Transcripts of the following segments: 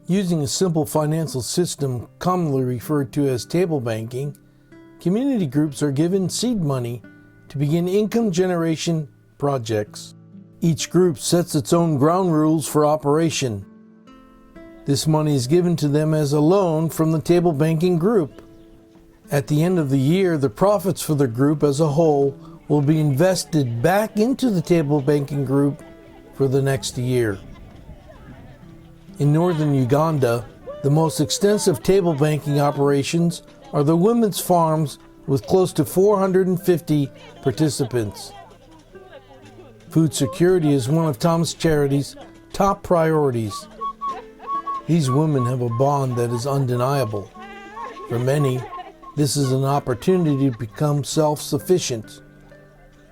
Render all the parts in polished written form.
Using a simple financial system commonly referred to as table banking, community groups are given seed money to begin income generation projects. Each group sets its own ground rules for operation. This money is given to them as a loan from the table banking group. At the end of the year, the profits for the group as a whole will be invested back into the table banking group for the next year. In northern Uganda, the most extensive table banking operations are the women's farms with close to 450 participants. Food security is one of Thomas Charities' top priorities. These women have a bond that is undeniable. For many, this is an opportunity to become self-sufficient,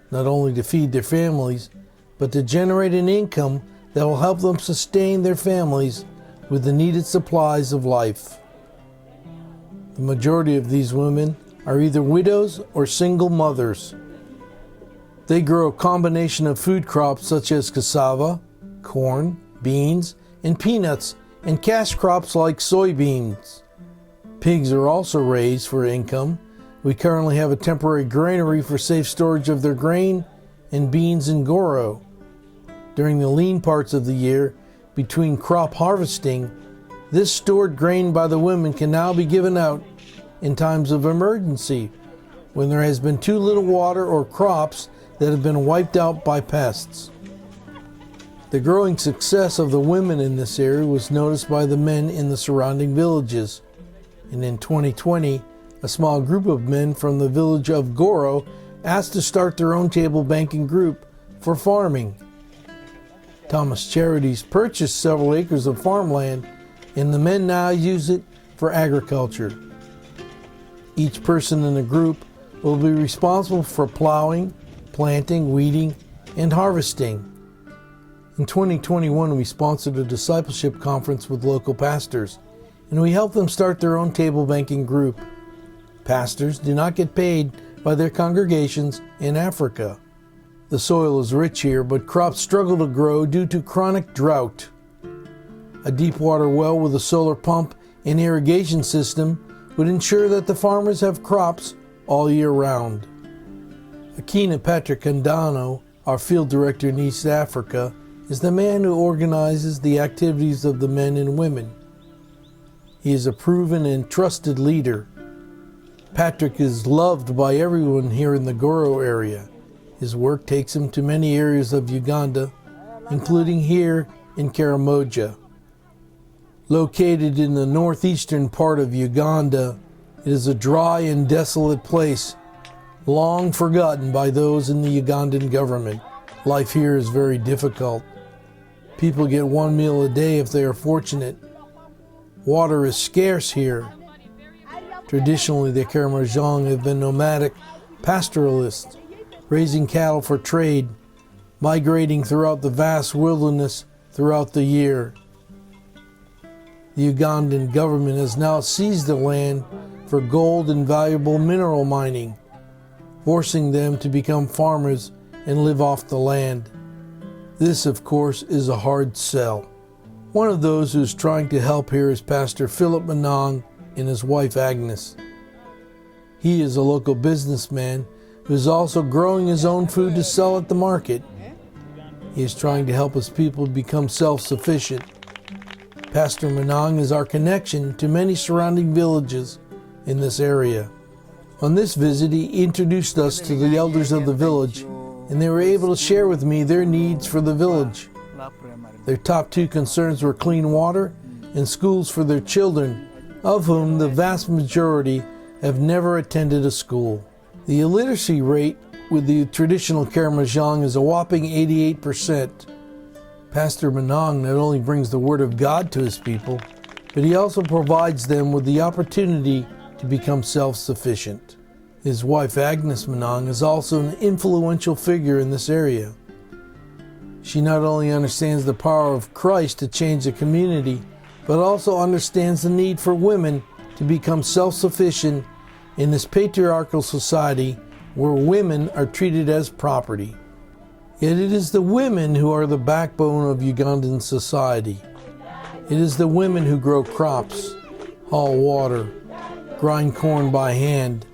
not only to feed their families, but to generate an income that will help them sustain their families with the needed supplies of life. The majority of these women are either widows or single mothers. They grow a combination of food crops such as cassava, corn, beans, and peanuts, and cash crops like soybeans. Pigs are also raised for income. We currently have a temporary granary for safe storage of their grain and beans in Goro. During the lean parts of the year, between crop harvesting, this stored grain by the women can now be given out in times of emergency, when there has been too little water or crops that have been wiped out by pests. The growing success of the women in this area was noticed by the men in the surrounding villages, and in 2020, a small group of men from the village of Goro asked to start their own table banking group for farming. Thomas Charities purchased several acres of farmland, and the men now use it for agriculture. Each person in the group will be responsible for plowing, planting, weeding, and harvesting. In 2021, we sponsored a discipleship conference with local pastors, and we helped them start their own table banking group. Pastors do not get paid by their congregations in Africa. The soil is rich here, but crops struggle to grow due to chronic drought. A deep water well with a solar pump and irrigation system would ensure that the farmers have crops all year round. Akina Patrick-Kandano, our field director in East Africa, is the man who organizes the activities of the men and women. He is a proven and trusted leader. Patrick is loved by everyone here in the Goro area. His work takes him to many areas of Uganda, including here in Karamoja. Located in the northeastern part of Uganda, it is a dry and desolate place, long forgotten by those in the Ugandan government. Life here is very difficult. People get one meal a day if they are fortunate. Water is scarce here. Traditionally, the Karamojong have been nomadic pastoralists, raising cattle for trade, migrating throughout the vast wilderness throughout the year. The Ugandan government has now seized the land for gold and valuable mineral mining, forcing them to become farmers and live off the land. This, of course, is a hard sell. One of those who is trying to help here is Pastor Philip Manong and his wife Agnes. He is a local businessman who is also growing his own food to sell at the market. He is trying to help his people become self-sufficient. Pastor Manong is our connection to many surrounding villages in this area. On this visit, he introduced us to the elders of the village, and they were able to share with me their needs for the village. Their top two concerns were clean water and schools for their children, of whom the vast majority have never attended a school. The illiteracy rate with the traditional Karamojong is a whopping 88%. Pastor Manong not only brings the Word of God to his people, but he also provides them with the opportunity to become self-sufficient. His wife Agnes Manong is also an influential figure in this area. She not only understands the power of Christ to change the community, but also understands the need for women to become self-sufficient in this patriarchal society where women are treated as property. Yet it is the women who are the backbone of Ugandan society. It is the women who grow crops, haul water, grind corn by hand,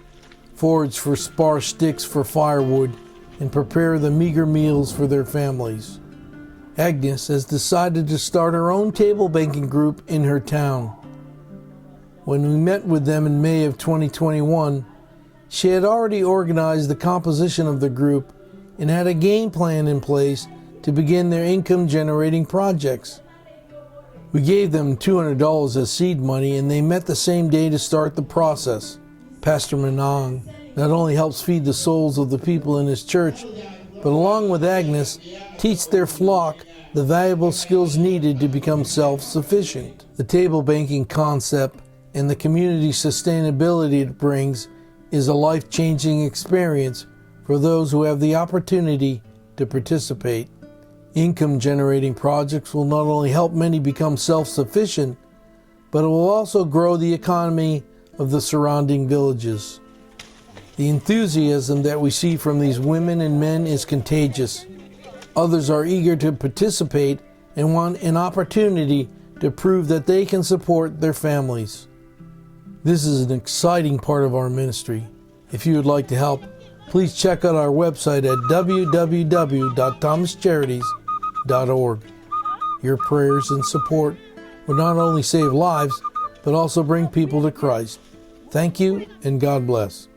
forage for sparse sticks for firewood, and prepare the meager meals for their families. Agnes has decided to start her own table banking group in her town. When we met with them in May of 2021, she had already organized the composition of the group and had a game plan in place to begin their income-generating projects. We gave them $200 as seed money, and they met the same day to start the process. Pastor Manong not only helps feed the souls of the people in his church, but along with Agnes, teach their flock the valuable skills needed to become self-sufficient. The table banking concept and the community sustainability it brings is a life-changing experience for those who have the opportunity to participate. Income-generating projects will not only help many become self-sufficient, but it will also grow the economy of the surrounding villages. The enthusiasm that we see from these women and men is contagious. Others are eager to participate and want an opportunity to prove that they can support their families. This is an exciting part of our ministry. If you would like to help, please check out our website at www.thomascharities.org. Your prayers and support will not only save lives, but also bring people to Christ. Thank you, and God bless.